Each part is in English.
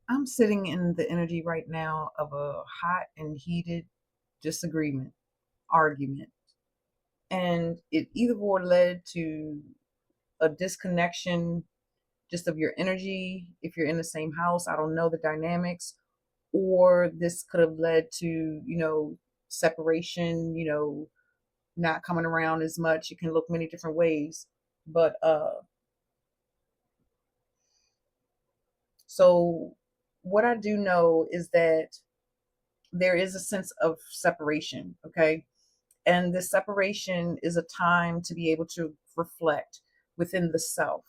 I'm sitting in the energy right now of a hot and heated disagreement, argument. And it either or led to a disconnection just of your energy if you're in the same house. I don't know the dynamics. Or this could have led to, separation, not coming around as much. It can look many different ways. But so what I do know is that there is a sense of separation, okay? And this separation is a time to be able to reflect within the self,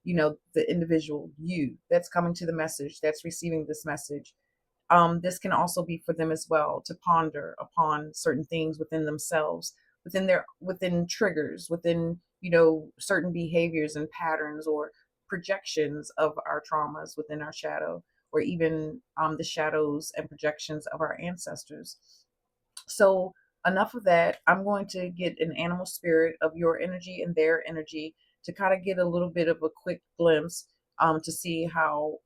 the individual, you that's coming to the message, that's receiving this message. This can also be for them as well to ponder upon certain things within themselves, within triggers, within certain behaviors and patterns or projections of our traumas within our shadow, or even the shadows and projections of our ancestors. So enough of that. I'm going to get an animal spirit of your energy and their energy to kind of get a little bit of a quick glimpse, to see how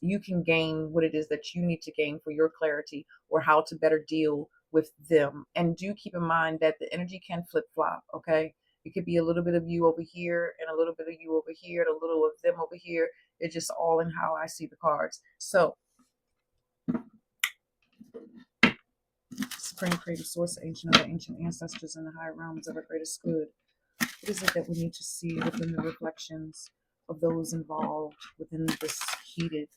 you can gain what it is that you need to gain for your clarity, or how to better deal with them. And do keep in mind that the energy can flip flop, okay? It could be a little bit of you over here and a little bit of you over here and a little of them over here. It's just all in how I see the cards. So, Supreme Creative Source, Ancient of the Ancient Ancestors, and the higher realms of our greatest good. What is it that we need to see within the reflections of those involved within this heated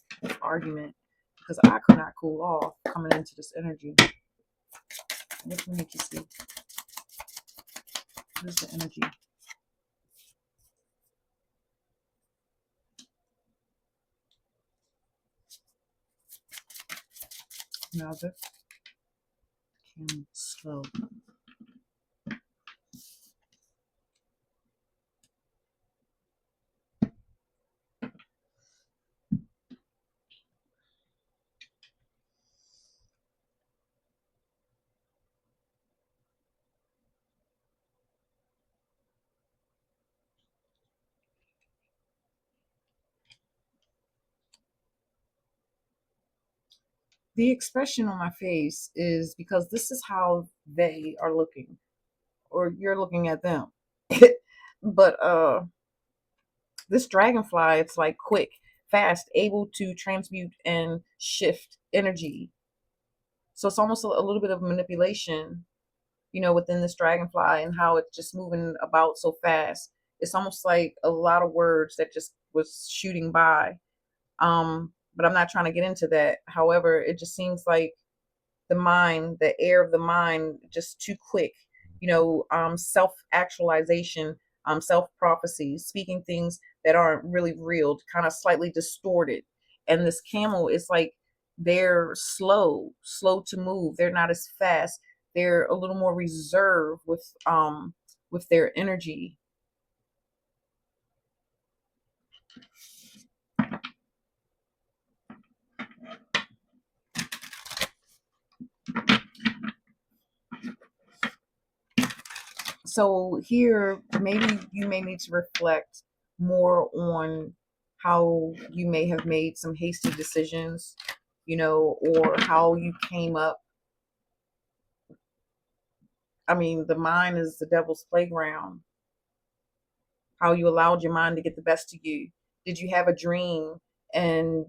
argument? Because I could not cool off coming into this energy. What do we need to see? What is the energy? Now the camera slow. The expression on my face is because this is how they are looking, or you're looking at them. But this dragonfly, it's like quick, fast, able to transmute and shift energy. So it's almost a little bit of manipulation, within this dragonfly, and how it's just moving about so fast. It's almost like a lot of words that just was shooting by. But I'm not trying to get into that. However, it just seems like the mind, the air of the mind, just too quick. Self actualization, self prophecy, speaking things that aren't really real, kind of slightly distorted. And this camel is like they're slow to move. They're not as fast. They're a little more reserved with their energy. So here, maybe you may need to reflect more on how you may have made some hasty decisions, or how you came up. I mean, the mind is the devil's playground. How you allowed your mind to get the best of you. Did you have a dream and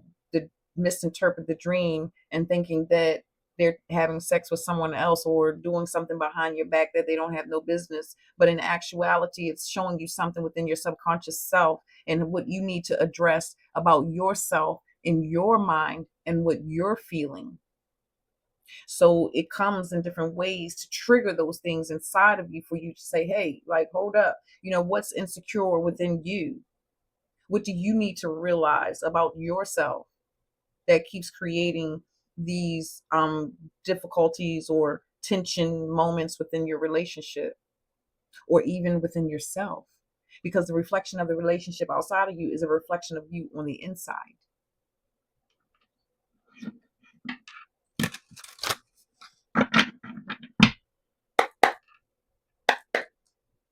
misinterpret the dream and thinking that they're having sex with someone else or doing something behind your back that they don't have no business, but in actuality it's showing you something within your subconscious self and what you need to address about yourself in your mind and what you're feeling. So it comes in different ways to trigger those things inside of you for you to say, hey, like, hold up, what's insecure within you? What do you need to realize about yourself that keeps creating these difficulties or tension moments within your relationship, or even within yourself? Because the reflection of the relationship outside of you is a reflection of you on the inside.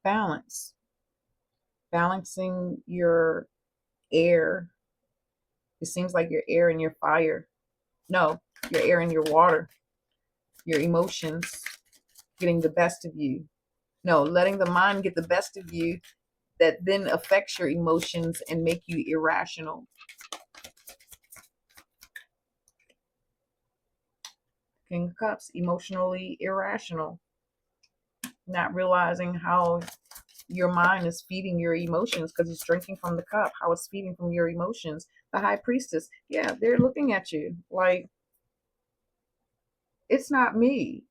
Balance, balancing your air It seems like your air and your fire. No, your air and your water, your emotions getting the best of you. No, letting the mind get the best of you that then affects your emotions and make you irrational. King of Cups, emotionally irrational, not realizing how your mind is feeding your emotions because it's drinking from the cup, how it's feeding from your emotions. The High Priestess, yeah, they're looking at you like, it's not me,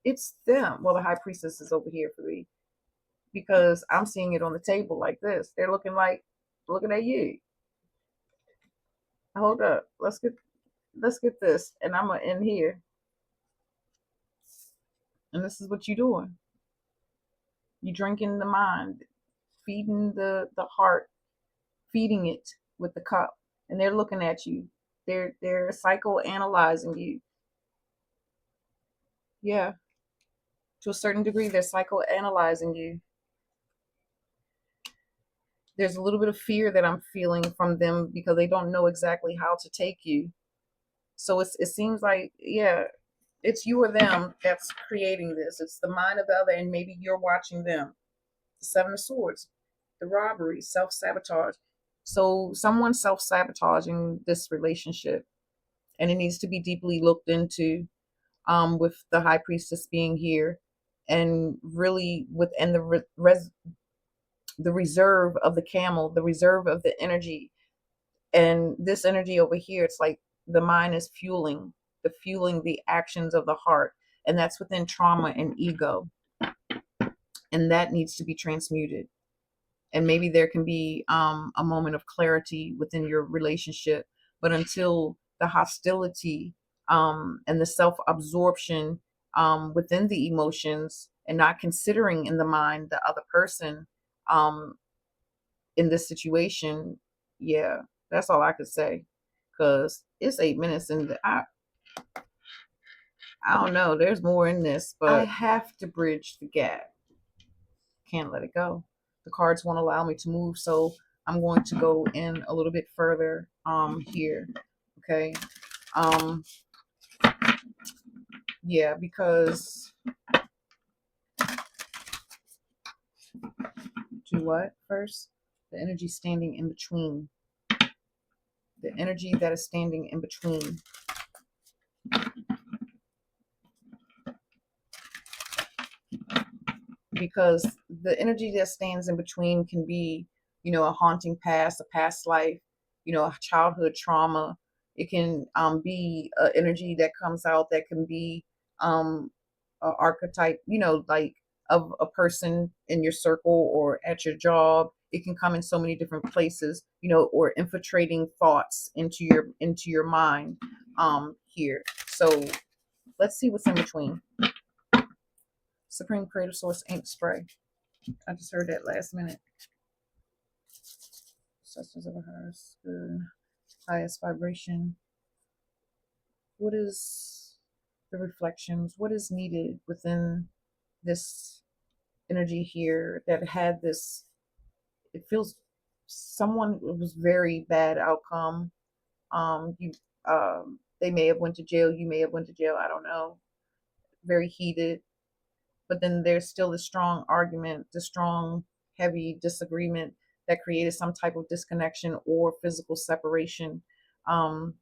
it's them. Well, the High Priestess is over here for me because I'm seeing it on the table like this. They're looking at you. Hold up, let's get this, and I'm gonna end here. And this is what you're doing. You drinking the mind, feeding the heart, feeding it with the cup, and they're looking at you. They're psychoanalyzing you. Yeah, to a certain degree, they're psychoanalyzing you. There's a little bit of fear that I'm feeling from them because they don't know exactly how to take you. So it seems like, yeah, it's you or them that's creating this. It's the mind of the other, and maybe you're watching them. The Seven of Swords, the robbery, self sabotage. So someone's self sabotaging this relationship, and it needs to be deeply looked into. With the High Priestess being here, and really within the reserve of the camel, the reserve of the energy, and this energy over here, it's like the mind is fueling the actions of the heart, and that's within trauma and ego, and that needs to be transmuted. And maybe there can be a moment of clarity within your relationship, but until the hostility and the self-absorption within the emotions, and not considering in the mind the other person um, in this situation, yeah, that's all I could say, because it's 8 minutes and I don't know, there's more in this, but I have to bridge the gap. Can't let it go. The cards won't allow me to move, so I'm going to go in a little bit further here. Okay. Um yeah, because do what first? The energy standing in between. The energy that is standing in between. Because the energy that stands in between can be, a haunting past, a past life, a childhood trauma. It can be an energy that comes out that can be an archetype, like of a person in your circle or at your job. It can come in so many different places, or infiltrating thoughts into your mind here. So let's see what's in between. Supreme Creative Source ink spray. I just heard that last minute. Substance of a highest good, highest vibration. What is the reflections? What is needed within this energy here that had this? It feels someone, it was very bad outcome. You they may have went to jail. You may have went to jail. I don't know. Very heated. But then there's still the strong argument, the strong, heavy disagreement that created some type of disconnection or physical separation. Um,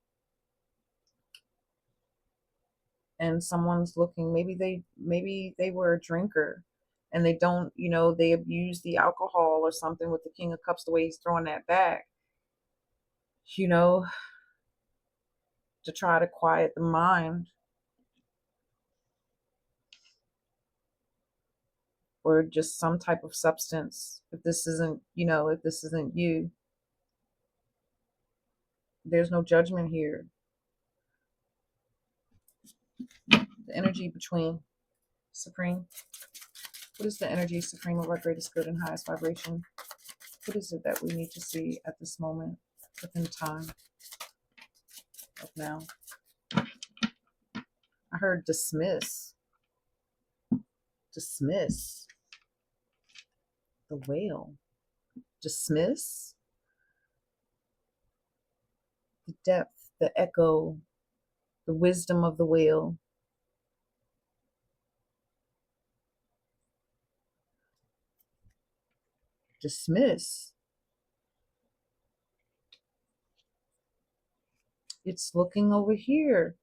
and someone's looking, maybe they were a drinker and they don't, they abuse the alcohol or something with the King of Cups, the way he's throwing that back, you know, to try to quiet the mind, or just some type of substance. If this isn't, if this isn't you, there's no judgment here. The energy between Supreme. What is the energy, Supreme, of our greatest good and highest vibration? What is it that we need to see at this moment, within time of now? I heard dismiss. Dismiss. The whale. Dismiss. the depth, the echo, the wisdom of the whale. Dismiss. It's looking over here.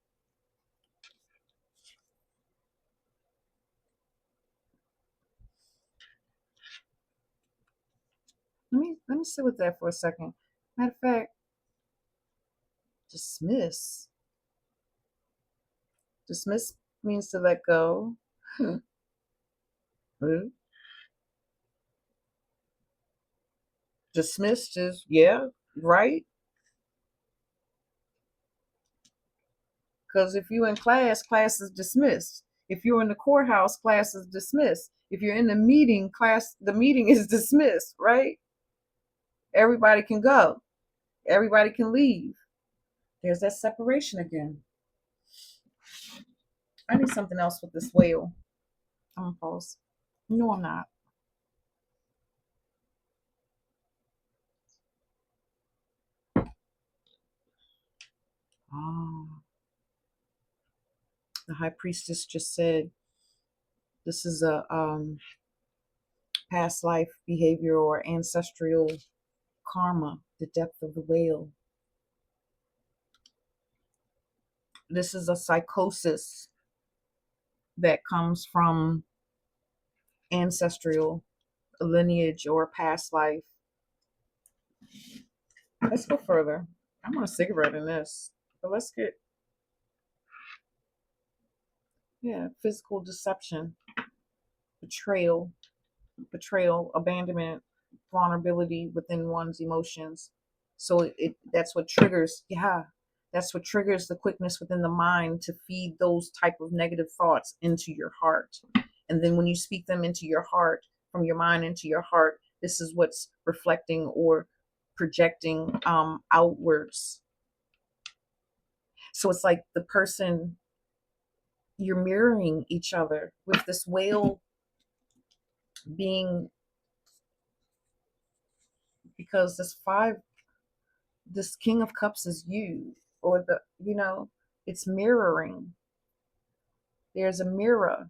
Let me sit with that for a second. Matter of fact, dismiss. Dismiss means to let go. Dismissed is, yeah, right? Because if you're in class, class is dismissed. If you're in the courthouse, class is dismissed. If you're in the meeting, the meeting is dismissed, right? Everybody can go. Everybody can leave. There's that separation again. I need something else with this whale. I'm gonna pause. No, I'm not. Oh, the high priestess just said this is a past life behavior or ancestral karma, the depth of the whale. This is a psychosis that comes from ancestral lineage or past life. Let's go further. I want a cigarette in this, but let's get, yeah, physical deception, betrayal, abandonment, vulnerability within one's emotions. So that's what triggers, yeah, that's what triggers the quickness within the mind to feed those type of negative thoughts into your heart. And then when you speak them into your heart, from your mind into your heart, this is what's reflecting or projecting outwards. So it's like the person, you're mirroring each other with this whale being, because this king of cups is you, or it's mirroring. There's a mirror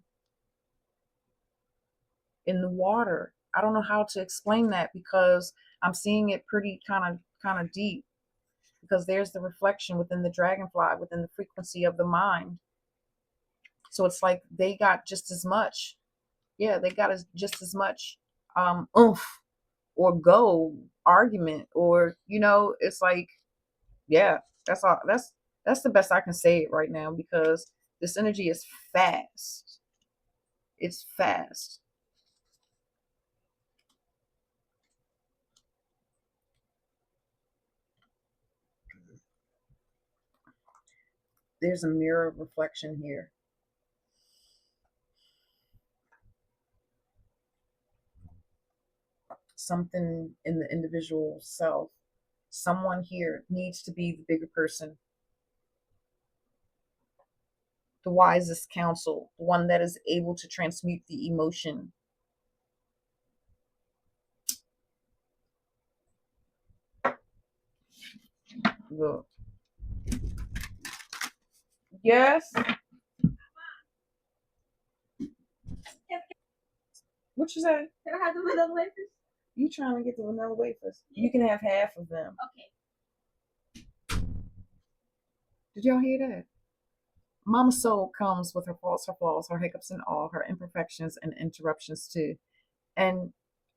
in the water. I don't know how to explain that because I'm seeing it pretty kind of deep, because there's the reflection within the dragonfly, within the frequency of the mind. So it's like they got just as much, yeah, they got just as much oomph or go argument, or it's like, yeah, that's all. That's the best I can say it right now, because this energy is fast. It's fast. There's a mirror reflection here. Something in the individual self. Someone here needs to be the bigger person, the wisest counsel, the one that is able to transmute the emotion. The, yes. What you say? Can I have the vanilla wafers? You trying to get the vanilla wafers? You can have half of them. Okay. Did y'all hear that? Mama Soul comes with her faults, her flaws, her hiccups, and all her imperfections and interruptions too, and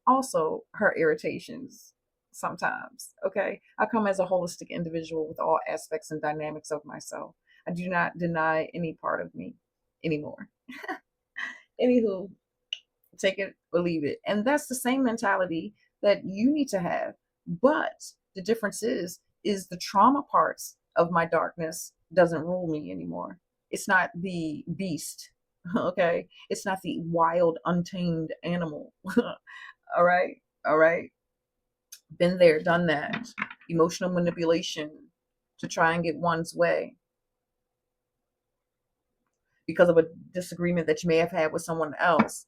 also her irritations sometimes. Okay, I come as a holistic individual with all aspects and dynamics of myself. I do not deny any part of me anymore. Anywho, take it or leave it. And that's the same mentality that you need to have. But the difference is the trauma parts of my darkness doesn't rule me anymore. It's not the beast. Okay. It's not the wild, untamed animal. All right. All right. Been there, done that. Emotional manipulation to try and get one's way because of a disagreement that you may have had with someone else.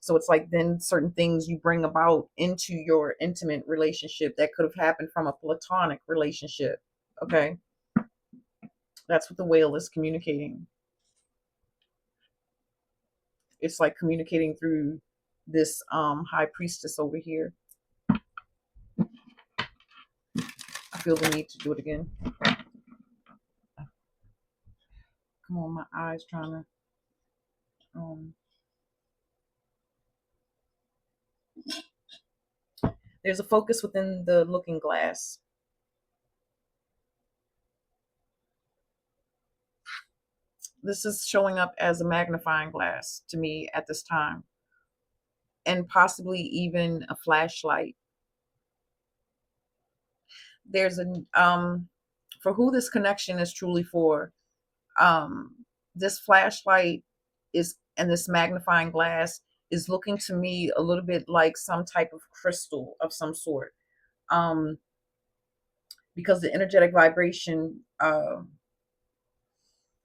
So it's like then certain things you bring about into your intimate relationship that could have happened from a platonic relationship. Okay. That's what the whale is communicating. It's like communicating through this high priestess over here. I feel the need to do it again. Come on, my eyes trying to um there's a focus within the looking glass. This is showing up as a magnifying glass to me at this time, and possibly even a flashlight. There's a for who this connection is truly for. Um, this flashlight is and this magnifying glass is looking to me a little bit like some type of crystal of some sort. Um, because the energetic vibration, the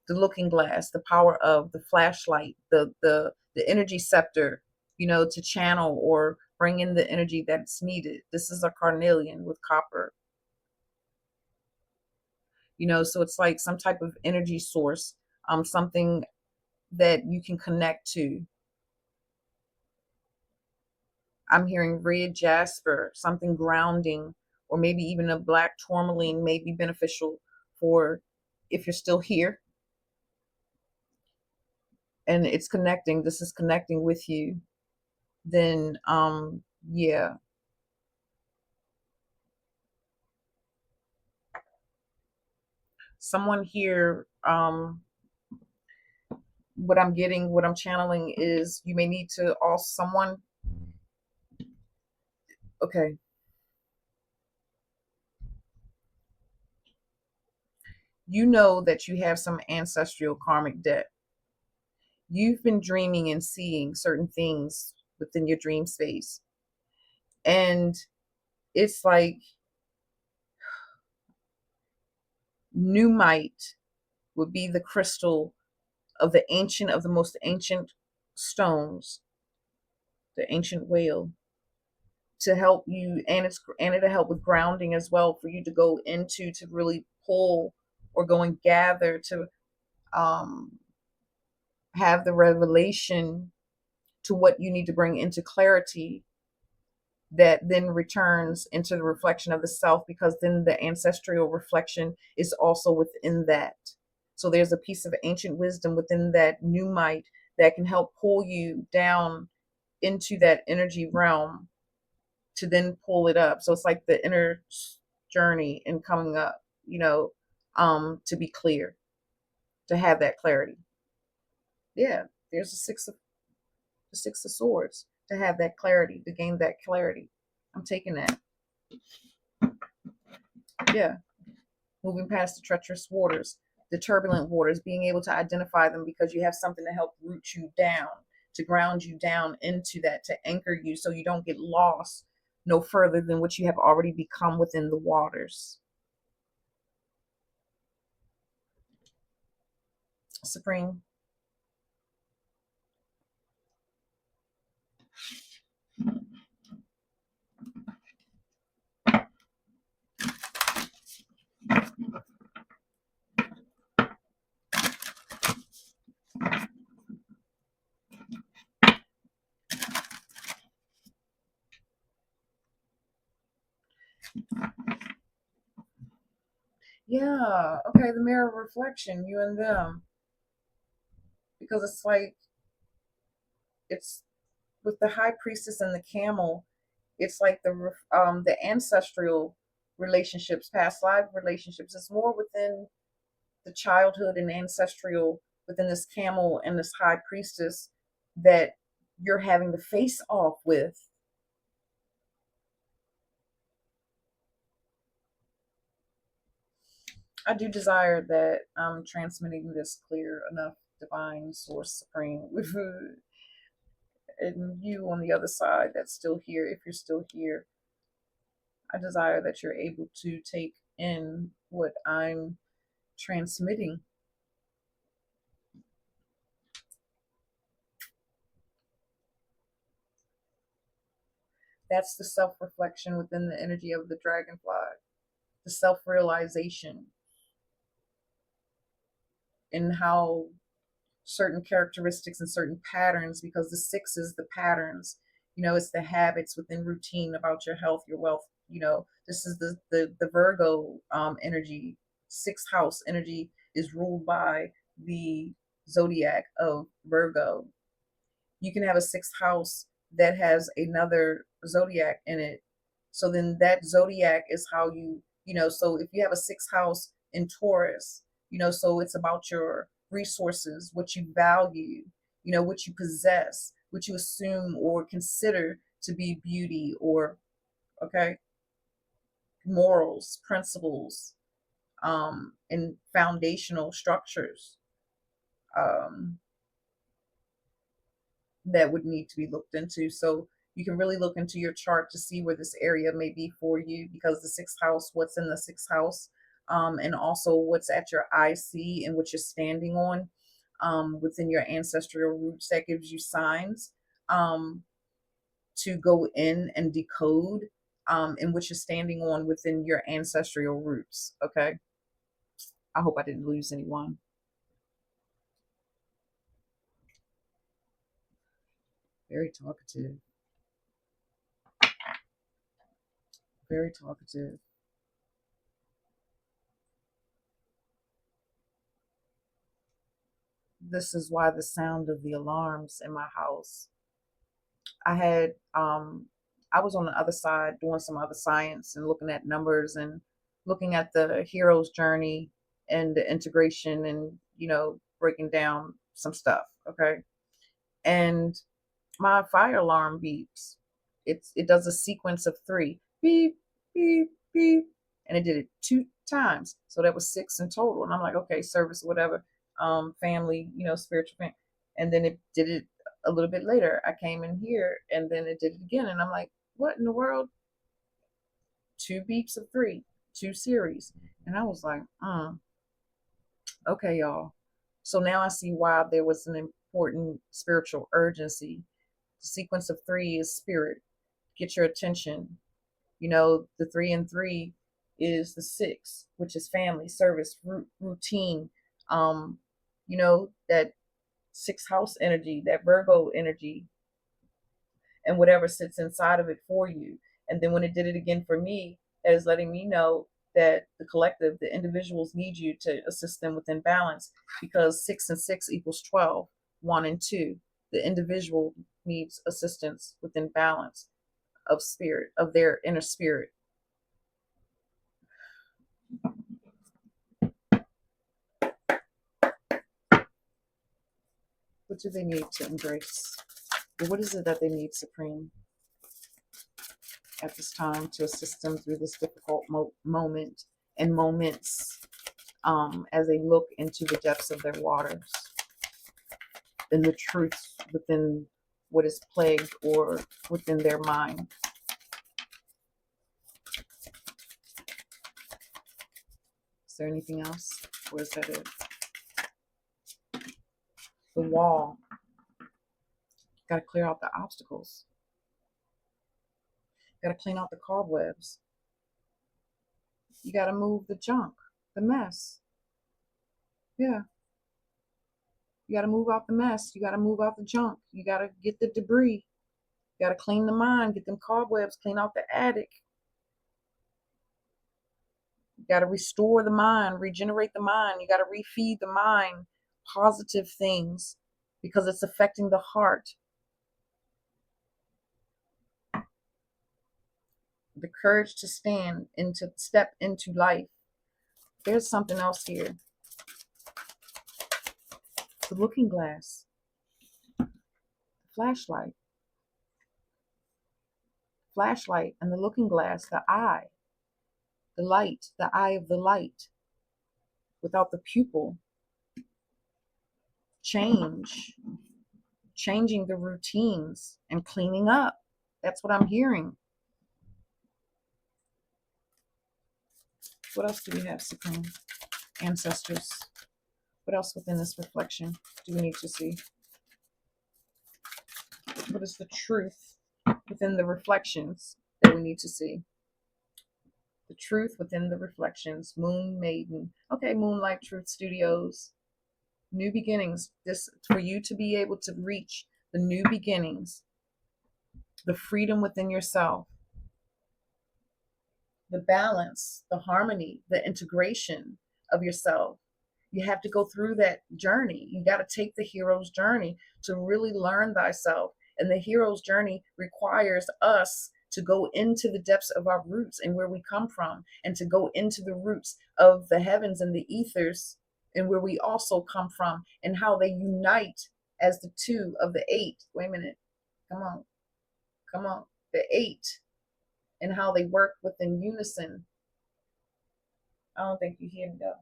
looking glass, the power of the flashlight, the energy scepter, to channel or bring in the energy that's needed. This is a carnelian with copper, so it's like some type of energy source, something that you can connect to. I'm hearing red jasper, something grounding, or maybe even a black tourmaline may be beneficial for if you're still here and it's connecting. This is connecting with you. Then, yeah, someone here, what I'm getting, what I'm channeling is you may need to also someone. Okay, you know that you have some ancestral karmic debt. You've been dreaming and seeing certain things within your dream space. And it's like Numite would be the crystal of the most ancient stones, the ancient whale, to help you, and it'll help with grounding as well for you to go into to really pull or go and gather to um have the revelation to what you need to bring into clarity, that then returns into the reflection of the self, because then the ancestral reflection is also within that. So there's a piece of ancient wisdom within that new might that can help pull you down into that energy realm to then pull it up. So it's like the inner journey and coming up, to be clear, to have that clarity. Yeah, there's the six of swords, to have that clarity, to gain that clarity. I'm taking that. Yeah, moving past the treacherous waters, the turbulent waters, being able to identify them because you have something to help root you down, to ground you down into that, to anchor you so you don't get lost no further than what you have already become within the waters. Supreme. Yeah, okay, the mirror reflection, you and them. Because it's like, it's with the high priestess and the camel, it's like the ancestral relationships, past life relationships. It's more within the childhood and ancestral within this camel and this high priestess that you're having to face off with. I do desire that I'm transmitting this clear enough, divine source supreme, and you on the other side that's still here, if you're still here. I desire that you're able to take in what I'm transmitting. That's the self reflection within the energy of the dragonfly, the self realization. and how certain characteristics and certain patterns, because the six is the patterns, it's the habits within routine about your health, your wealth. This is the Virgo energy. Sixth house energy is ruled by the zodiac of Virgo. You can have a sixth house that has another zodiac in it. So then that zodiac is how so if you have a sixth house in Taurus, so it's about your resources, what you value, what you possess, what you assume or consider to be beauty, or, okay, morals, principles, and foundational structures. Um, that would need to be looked into. So you can really look into your chart to see where this area may be for you, because the sixth house, what's in the sixth house, and also what's at your IC and what you're standing on within your ancestral roots, that gives you signs to go in and decode in what you're standing on within your ancestral roots. Okay. I hope I didn't lose anyone. Very talkative. Very talkative. This is why the sound of the alarms in my house. I had I was on the other side doing some other science and looking at numbers and looking at the hero's journey and the integration and breaking down some stuff. Okay. And my fire alarm beeps. It does a sequence of three, beep, beep, beep, and it did it 2 times. So that was 6 in total. And I'm like, okay, service, whatever, family, spiritual family. And then it did it a little bit later. I came in here and then it did it again. And I'm like, what in the world? 2 beeps of three, 2 series. And I was like, okay, y'all. So now I see why there was an important spiritual urgency. The sequence of three is spirit. Get your attention. The 3 and 3 is the 6, which is family, service, routine. That sixth house energy, that Virgo energy, and whatever sits inside of it for you. And then when it did it again for me, it is letting me know that the collective, the individuals need you to assist them within balance, because 6 and 6 equals 12, 1 and 2. The individual needs assistance within balance of spirit, of their inner spirit. What do they need to embrace? Or what is it that they need supreme at this time to assist them through this difficult moment and moments, as they look into the depths of their waters and the truths within what is plagued or within their mind? Is there anything else? Or is that it? The wall. Got to clear out the obstacles. Got to clean out the cobwebs. You got to move the junk, the mess. Yeah. You got to move out the mess. You got to move out the junk. You got to get the debris. You got to clean the mind, get them cobwebs, clean out the attic. You got to restore the mind, regenerate the mind. You got to refeed the mind positive things, because it's affecting the heart. The courage to step into life. There's something else here. The looking glass, the flashlight, and the looking glass, the eye, the light, the eye of the light. Without the pupil, changing the routines and cleaning up. That's what I'm hearing. What else do we have, Supreme? Ancestors. What else within this reflection do we need to see? What is the truth within the reflections that we need to see? The truth within the reflections. Moon Maiden. Okay, Moonlight Truth Studios. New beginnings. This for you to be able to reach the new beginnings, the freedom within yourself, the balance, the harmony, the integration of yourself. You have to go through that journey. You got to take the hero's journey to really learn thyself. And the hero's journey requires us to go into the depths of our roots and where we come from, and to go into the roots of the heavens and the ethers and where we also come from, and how they unite as the two of the eight. Wait a minute. Come on. Come on. The eight, and how they work within unison. I don't think you hear me though.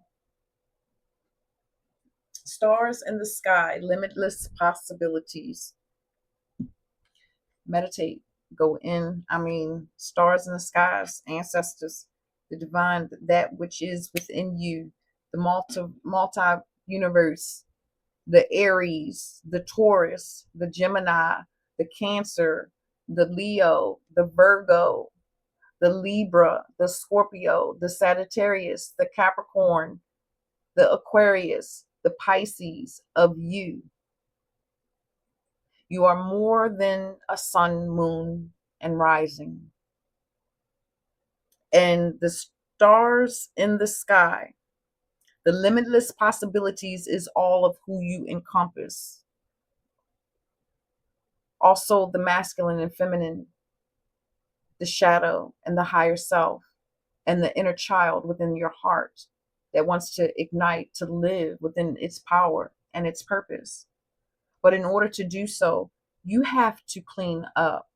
Stars in the sky, limitless possibilities. Meditate, go in. I mean, stars in the skies, ancestors, the divine, that which is within you, the multi universe, the Aries, the Taurus, the Gemini, the Cancer, the Leo, the Virgo, the Libra, the Scorpio, the Sagittarius, the Capricorn, the Aquarius, the Pisces of you. You are more than a sun, moon, and rising. And the stars in the sky, the limitless possibilities is all of who you encompass. Also, the masculine and feminine, the shadow and the higher self, and the inner child within your heart that wants to ignite, to live within its power and its purpose. But in order to do so, you have to clean up,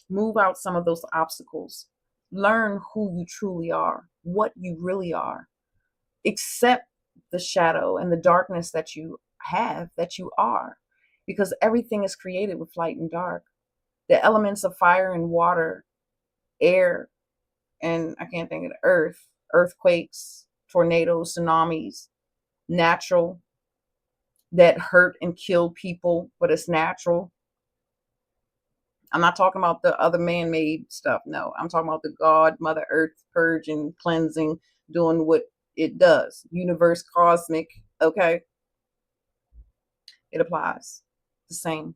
move out some of those obstacles, learn who you truly are, what you really are, accept the shadow and the darkness that you have, that you are, because everything is created with light and dark. The elements of fire and water, air, and I can't think of the earth, earthquakes, tornadoes, tsunamis, natural, that hurt and kill people, but it's natural. I'm not talking about the other man-made stuff. No, I'm talking about the God, Mother Earth, purging, cleansing, doing what it does. Universe, cosmic, okay? It applies. The same.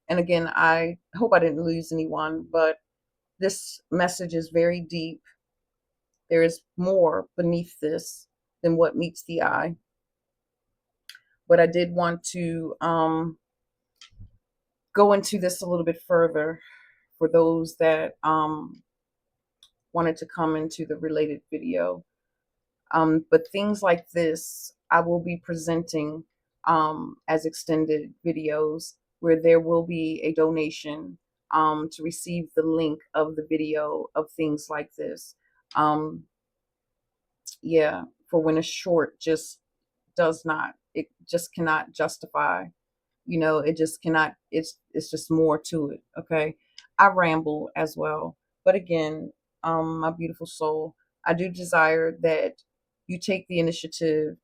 And again, I hope I didn't lose anyone, but this message is very deep. There is more beneath this than what meets the eye. But I did want to go into this a little bit further for those that wanted to come into the related video. But things like this, I will be presenting as extended videos where there will be a donation to receive the link of the video of things like this. Yeah, for when a short just does not, it just cannot justify, it just cannot, it's just more to it. Okay, I ramble as well, but again, my beautiful soul, I do desire that you take the initiative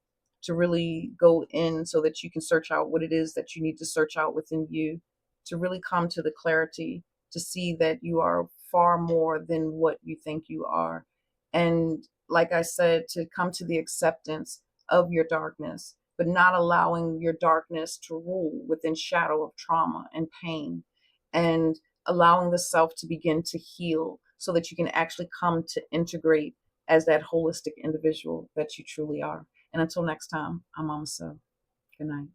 to really go in so that you can search out what it is that you need to search out within you, to really come to the clarity to see that you are far more than what you think you are. And like I said, to come to the acceptance of your darkness, but not allowing your darkness to rule within shadow of trauma and pain, and allowing the self to begin to heal so that you can actually come to integrate as that holistic individual that you truly are. And until next time, I'm Mama So. Good night.